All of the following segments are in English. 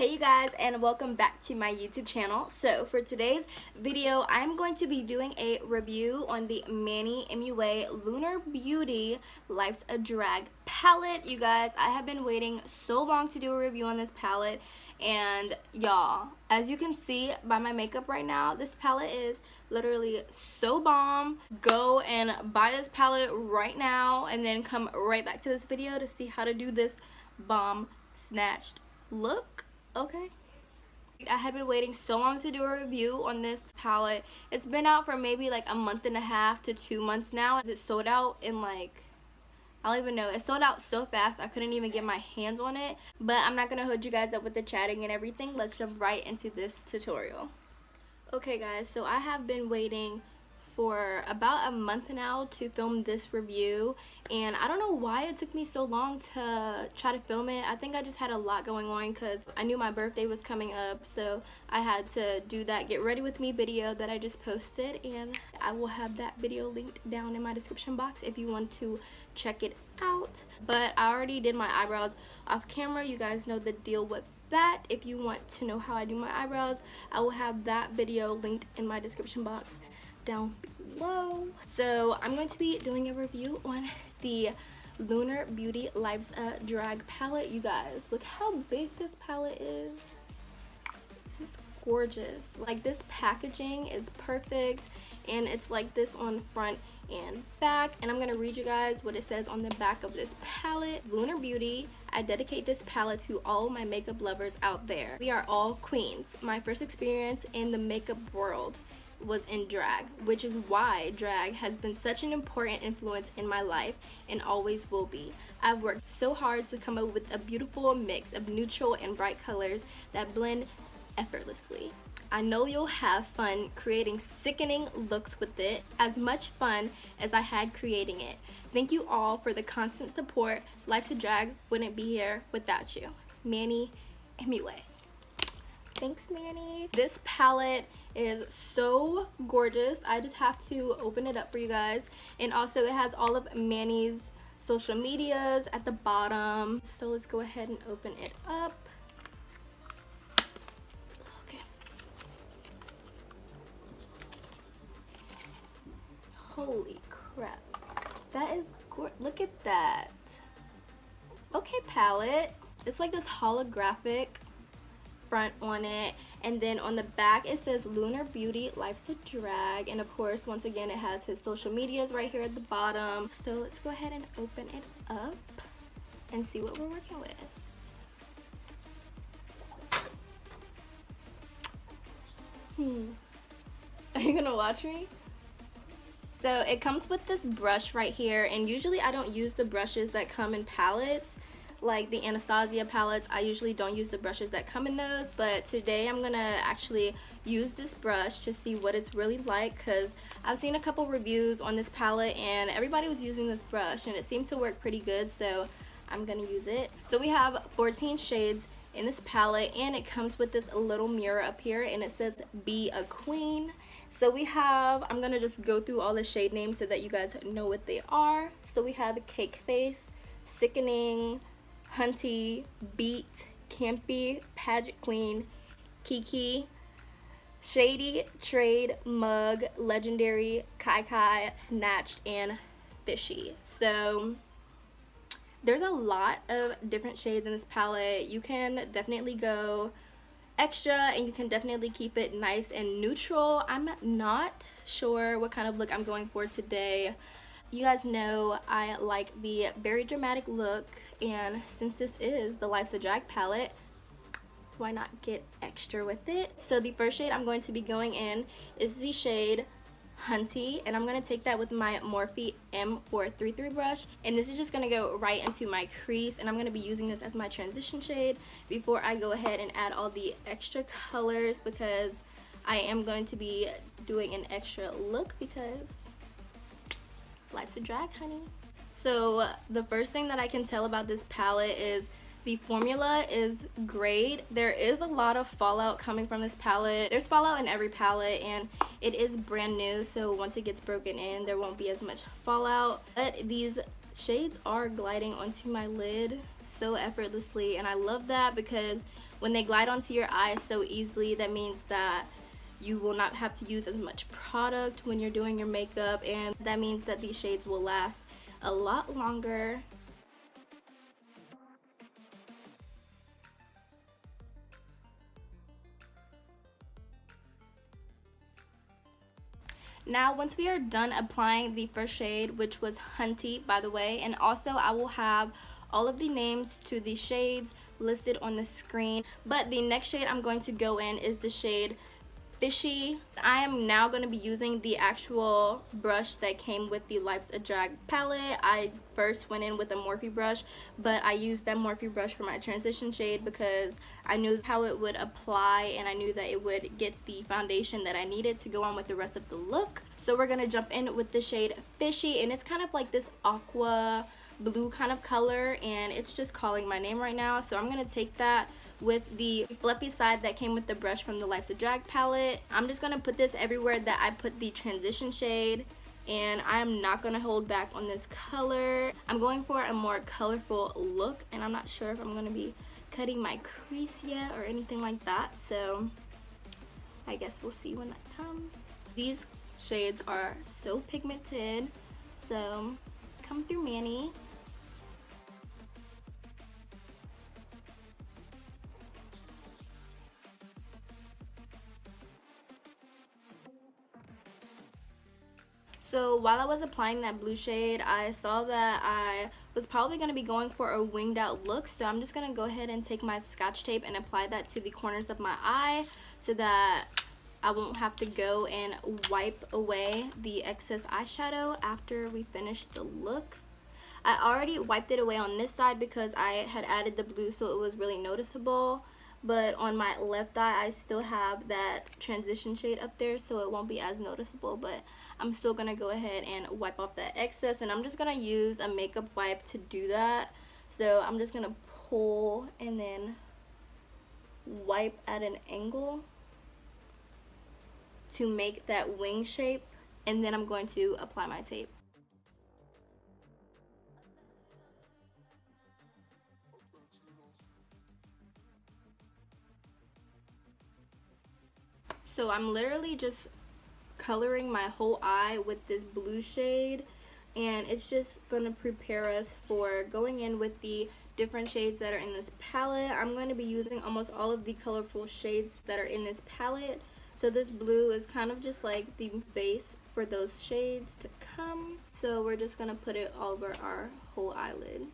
Hey you guys, and welcome back to my YouTube channel. So for today's video, I'm going to be doing a review on the Manny MUA Lunar Beauty Life's a Drag palette. You guys, I have been waiting so long to do a review on this palette, and y'all, as you can see by my makeup right now, this palette is literally so bomb. Go and buy this palette right now and then come right back to this video to see how to do this bomb snatched look. Okay, I had been waiting so long to do a review on this palette. It's been out for maybe like a month and a half to 2 months now. It sold out in like, I don't even know, it sold out so fast I couldn't even get my hands on it. But I'm not gonna hold you guys up with the chatting and everything. Let's jump right into this tutorial. Okay guys, so I have been waiting for about a month now to film this review, and I don't know why it took me so long to try to film it. I think I just had a lot going on because I knew my birthday was coming up, so I had to do that get ready with me video that I just posted, and I will have that video linked down in my description box if you want to check it out. But I already did my eyebrows off camera. You guys know the deal with that. If you want to know how I do my eyebrows, I will have that video linked in my description box down below. So I'm going to be doing a review on the Lunar Beauty Life's a Drag palette. You guys, look how big this palette is. This is gorgeous. Like, this packaging is perfect, and it's like this on front and back. And I'm gonna read you guys what it says on the back of this palette. Lunar Beauty, I dedicate this palette to all my makeup lovers out there. We are all queens. My first experience in the makeup world was in drag, which is why drag has been such an important influence in my life and always will be. I've worked so hard to come up with a beautiful mix of neutral and bright colors that blend effortlessly. I know you'll have fun creating sickening looks with it, as much fun as I had creating it. Thank you all for the constant support. Life's a Drag wouldn't be here without you. Manny MUA. Thanks, Manny. This palette is so gorgeous. I just have to open it up for you guys. And also it has all of Manny's social medias at the bottom. So let's go ahead and open it up. Okay. Holy crap. That is gorgeous. Look at that. Okay, palette. It's like this holographic front on it, and then on the back it says Lunar Beauty Life's a Drag, and of course once again it has his social medias right here at the bottom. So let's go ahead and open it up and see what we're working with. Are you gonna watch me? So it comes with this brush right here, and usually I don't use the brushes that come in palettes like the Anastasia palettes. I usually don't use the brushes that come in those, but today I'm gonna actually use this brush to see what it's really like, because I've seen a couple reviews on this palette and everybody was using this brush and it seemed to work pretty good, so I'm gonna use it. So we have 14 shades in this palette, and it comes with this little mirror up here and it says be a queen. So we have, I'm gonna just go through all the shade names so that you guys know what they are. So we have Cake Face, Sickening, Hunty, Beat, Campy, Pageant Queen, Kiki, Shady, Trade, Mug, Legendary, Kai Kai, Snatched, and Fishy. So there's a lot of different shades in this palette. You can definitely go extra and you can definitely keep it nice and neutral. I'm not sure what kind of look I'm going for today. You guys know I like the very dramatic look, and since this is the Life's a Drag palette, why not get extra with it? So the first shade I'm going to be going in is the shade Hunty, and I'm going to take that with my Morphe M433 brush, and this is just going to go right into my crease, and I'm going to be using this as my transition shade before I go ahead and add all the extra colors, because I am going to be doing an extra look because life's a drag, honey. So the first thing that I can tell about this palette is the formula is great. There is a lot of fallout coming from this palette. There's fallout in every palette, and it is brand new, so once it gets broken in there won't be as much fallout. But these shades are gliding onto my lid so effortlessly, and I love that because when they glide onto your eyes so easily, that means that you will not have to use as much product when you're doing your makeup, and that means that these shades will last a lot longer. Now, once we are done applying the first shade, which was Hunty, by the way, and also I will have all of the names to the shades listed on the screen, but the next shade I'm going to go in is the shade Fishy. I am now going to be using the actual brush that came with the Life's a Drag palette. I first went in with a Morphe brush, but I used that Morphe brush for my transition shade because I knew how it would apply and I knew that it would get the foundation that I needed to go on with the rest of the look. So we're going to jump in with the shade Fishy, and it's kind of like this aqua blue kind of color, and it's just calling my name right now. So I'm going to take that with the fluffy side that came with the brush from the Life's a Drag palette. I'm just going to put this everywhere that I put the transition shade, and I am not going to hold back on this color. I'm going for a more colorful look, and I'm not sure if I'm going to be cutting my crease yet or anything like that, so I guess we'll see when that comes. These shades are so pigmented, so come through, Manny. So while I was applying that blue shade, I saw that I was probably going to be going for a winged out look, so I'm just going to go ahead and take my Scotch tape and apply that to the corners of my eye so that I won't have to go and wipe away the excess eyeshadow after we finish the look. I already wiped it away on this side because I had added the blue, so it was really noticeable. But on my left eye, I still have that transition shade up there, so it won't be as noticeable. But I'm still going to go ahead and wipe off that excess, and I'm just going to use a makeup wipe to do that. So I'm just going to pull and then wipe at an angle to make that wing shape, and then I'm going to apply my tape. So I'm literally just coloring my whole eye with this blue shade, and it's just going to prepare us for going in with the different shades that are in this palette. I'm going to be using almost all of the colorful shades that are in this palette, so this blue is kind of just like the base for those shades to come. So we're just going to put it all over our whole eyelid.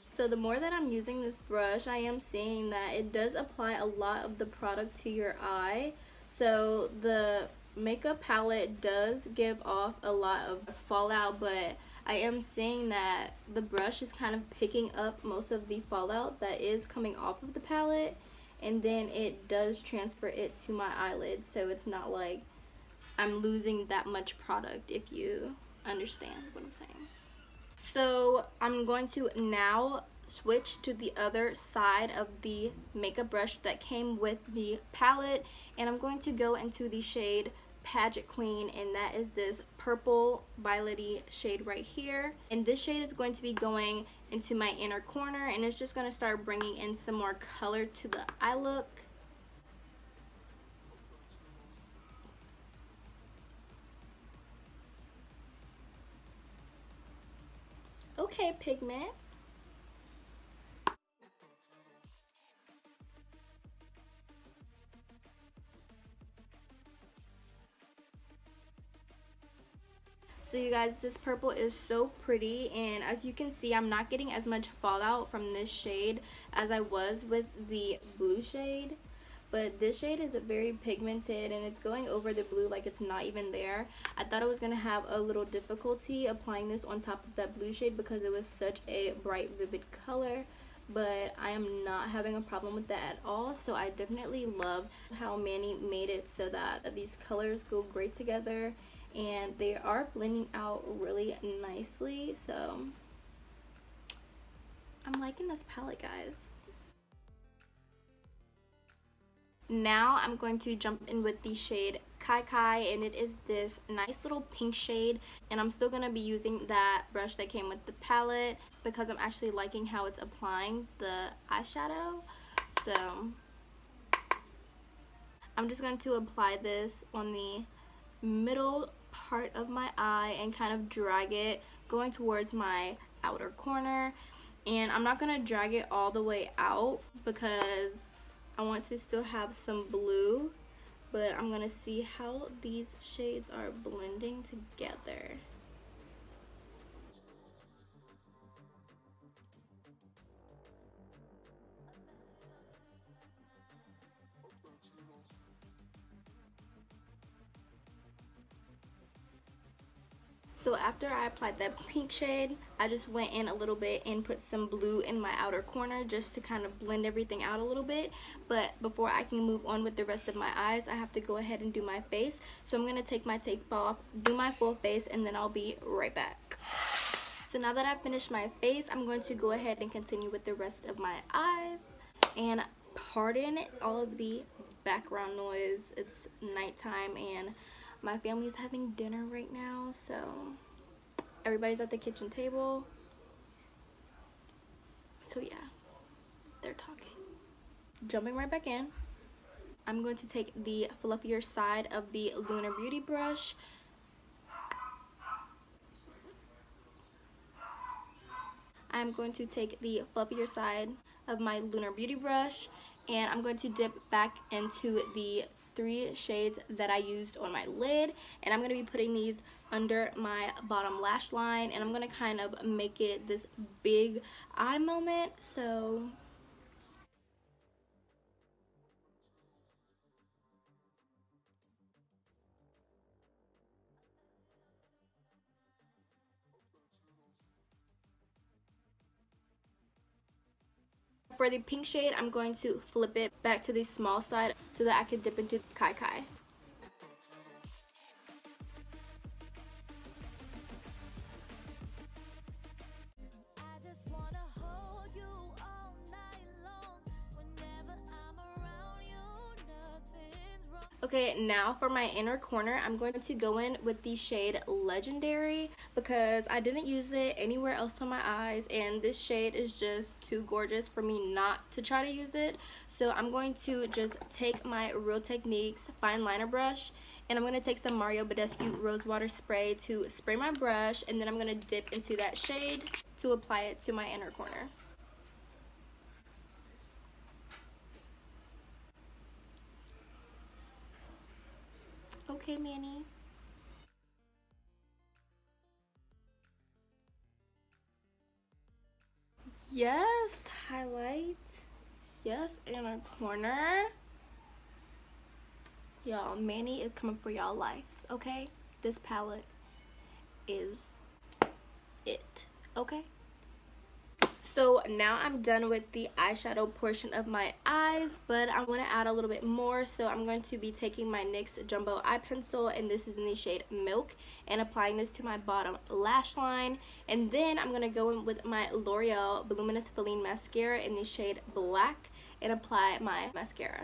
So the more that I'm using this brush, I am seeing that it does apply a lot of the product to your eye. So the makeup palette does give off a lot of fallout, but I am seeing that the brush is kind of picking up most of the fallout that is coming off of the palette, and then it does transfer it to my eyelid, so it's not like I'm losing that much product, if you understand what I'm saying. So I'm going to now switch to the other side of the makeup brush that came with the palette, and I'm going to go into the shade Pageant Queen, and that is this purple violety shade right here. And this shade is going to be going into my inner corner, and it's just going to start bringing in some more color to the eye look. Okay, pigment. So you guys, this purple is so pretty, and as you can see, I'm not getting as much fallout from this shade as I was with the blue shade. But this shade is very pigmented, and it's going over the blue like it's not even there. I thought I was going to have a little difficulty applying this on top of that blue shade because it was such a bright, vivid color. But I am not having a problem with that at all. So I definitely love how Manny made it so that these colors go great together, and they are blending out really nicely. So I'm liking this palette, guys. Now I'm going to jump in with the shade Camry.K, and it is this nice little pink shade, and I'm still going to be using that brush that came with the palette because I'm actually liking how it's applying the eyeshadow. So I'm just going to apply this on the middle part of my eye and kind of drag it going towards my outer corner. And I'm not going to drag it all the way out because I want to still have some blue, but I'm going to see how these shades are blending together. So after I applied that pink shade, I just went in a little bit and put some blue in my outer corner just to kind of blend everything out a little bit. But before I can move on with the rest of my eyes, I have to go ahead and do my face. So I'm going to take my tape off, do my full face, and then I'll be right back. So now that I've finished my face, I'm going to go ahead and continue with the rest of my eyes. And pardon all of the background noise. It's nighttime and my family's having dinner right now, so everybody's at the kitchen table. So yeah, they're talking. Jumping right back in, I'm going to take the fluffier side of the Lunar Beauty brush. I'm going to take the fluffier side of my Lunar Beauty brush, and I'm going to dip back into the 3 shades that I used on my lid, and I'm going to be putting these under my bottom lash line, and I'm going to kind of make it this big eye moment. So for the pink shade, I'm going to flip it back to the small side so that I can dip into Camry.K. Okay, now for my inner corner, I'm going to go in with the shade Legendary because I didn't use it anywhere else on my eyes, and this shade is just too gorgeous for me not to try to use it. So I'm going to just take my Real Techniques fine liner brush, and I'm going to take some Mario Badescu Rose Water Spray to spray my brush, and then I'm going to dip into that shade to apply it to my inner corner. Okay, Manny. Yes, highlight. Yes, inner corner. Y'all, Manny is coming for y'all lives, okay? This palette is it, okay? So now I'm done with the eyeshadow portion of my eyes, but I want to add a little bit more. So I'm going to be taking my NYX Jumbo Eye Pencil, and this is in the shade Milk, and applying this to my bottom lash line. And then I'm going to go in with my L'Oreal Voluminous Filling Mascara in the shade Black and apply my mascara.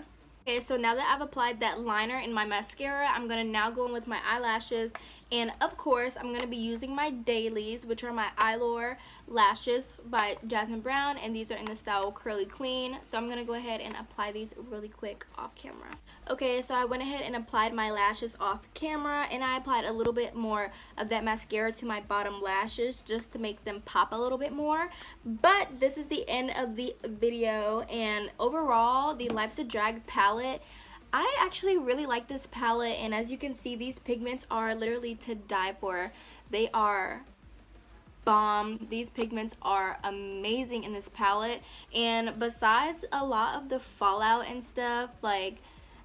Okay, so now that I've applied that liner in my mascara, I'm going to now go in with my eyelashes. And of course, I'm going to be using my dailies, which are my Eyelure lashes by Jasmine Brown, and these are in the style Curly Queen. So I'm going to go ahead and apply these really quick off camera. Okay, so I went ahead and applied my lashes off camera, and I applied a little bit more of that mascara to my bottom lashes just to make them pop a little bit more. But this is the end of the video, and overall, the Life's a Drag palette, I actually really like this palette, and as you can see, these pigments are literally to die for. They are bomb. These pigments are amazing in this palette, and besides a lot of the fallout and stuff, like,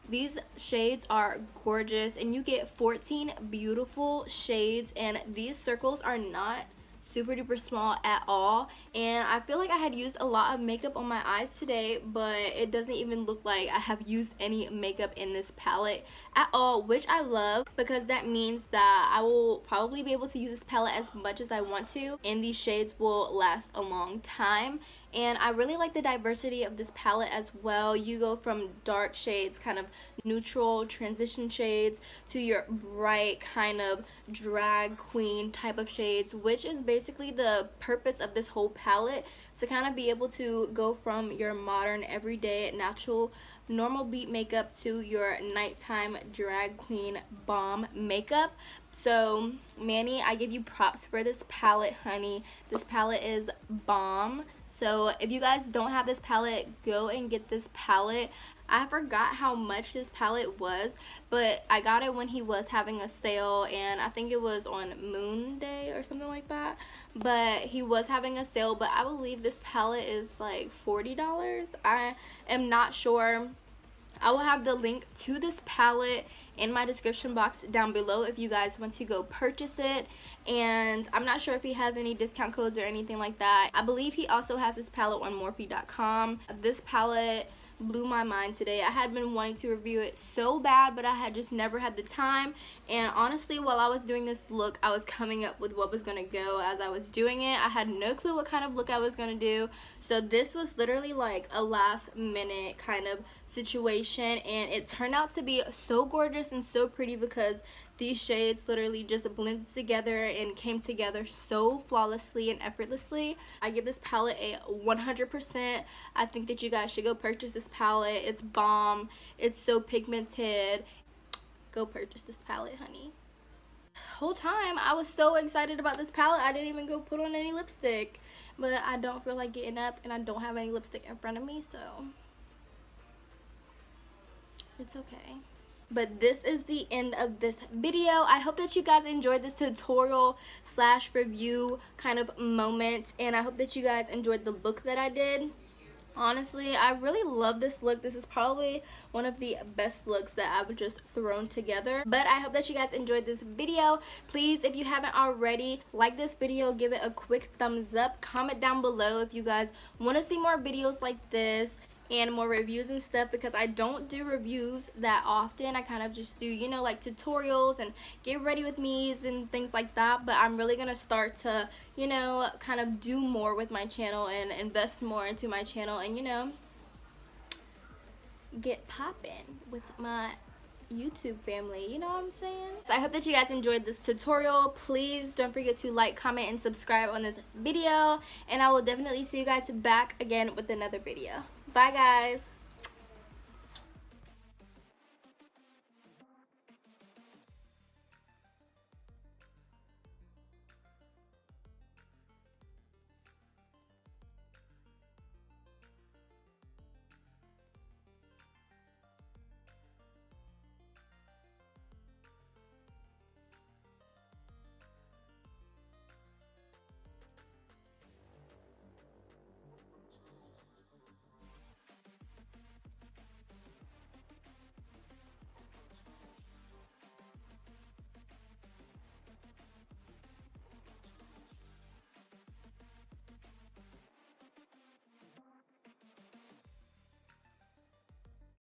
these shades are gorgeous, and you get 14 beautiful shades, and these circles are not super duper small at all. And I feel like I had used a lot of makeup on my eyes today, but it doesn't even look like I have used any makeup in this palette at all, which I love, because that means that I will probably be able to use this palette as much as I want to, and these shades will last a long time. and I really like the diversity of this palette as well. You go from dark shades, kind of neutral transition shades, to your bright kind of drag queen type of shades, which is basically the purpose of this whole palette, to kind of be able to go from your modern everyday natural normal beat makeup to your nighttime drag queen bomb makeup. So Manny, I give you props for this palette, honey. This palette is bomb. So if you guys don't have this palette, go and get this palette. I forgot how much this palette was, but I got it when he was having a sale, and I think it was on Moon Day or something like that. But he was having a sale, but I believe this palette is like $40. I am not sure. I will have the link to this palette in my description box down below if you guys want to go purchase it. And I'm not sure if he has any discount codes or anything like that. I believe he also has this palette on Morphe.com. This palette blew my mind today. I had been wanting to review it so bad, but I had just never had the time. And honestly, while I was doing this look, I was coming up with what was going to go as I was doing it. I had no clue what kind of look I was going to do. So this was literally like a last minute kind of situation, and it turned out to be so gorgeous and so pretty because these shades literally just blended together and came together so flawlessly and effortlessly. I give this palette a 100%. I think that you guys should go purchase this palette. It's bomb. It's so pigmented. Go purchase this palette, honey. Whole time I was so excited about this palette, I didn't even go put on any lipstick. But I don't feel like getting up, and I don't have any lipstick in front of me, so it's okay. But this is the end of this video. I hope that you guys enjoyed this tutorial slash review kind of moment, and I hope that you guys enjoyed the look that I did. Honestly, I really love this look. This is probably one of the best looks that I've just thrown together. But I hope that you guys enjoyed this video. Please, if you haven't already, like this video, give it a quick thumbs up. Comment down below if you guys want to see more videos like this and more reviews and stuff, because I don't do reviews that often. I kind of just do, you know, like tutorials and get ready with me's and things like that. But I'm really gonna start to, you know, kind of do more with my channel and invest more into my channel, and, you know, get poppin' with my YouTube family, you know what I'm saying? So I hope that you guys enjoyed this tutorial. Please don't forget to like, comment, and subscribe on this video, and I will definitely see you guys back again with another video. Bye guys.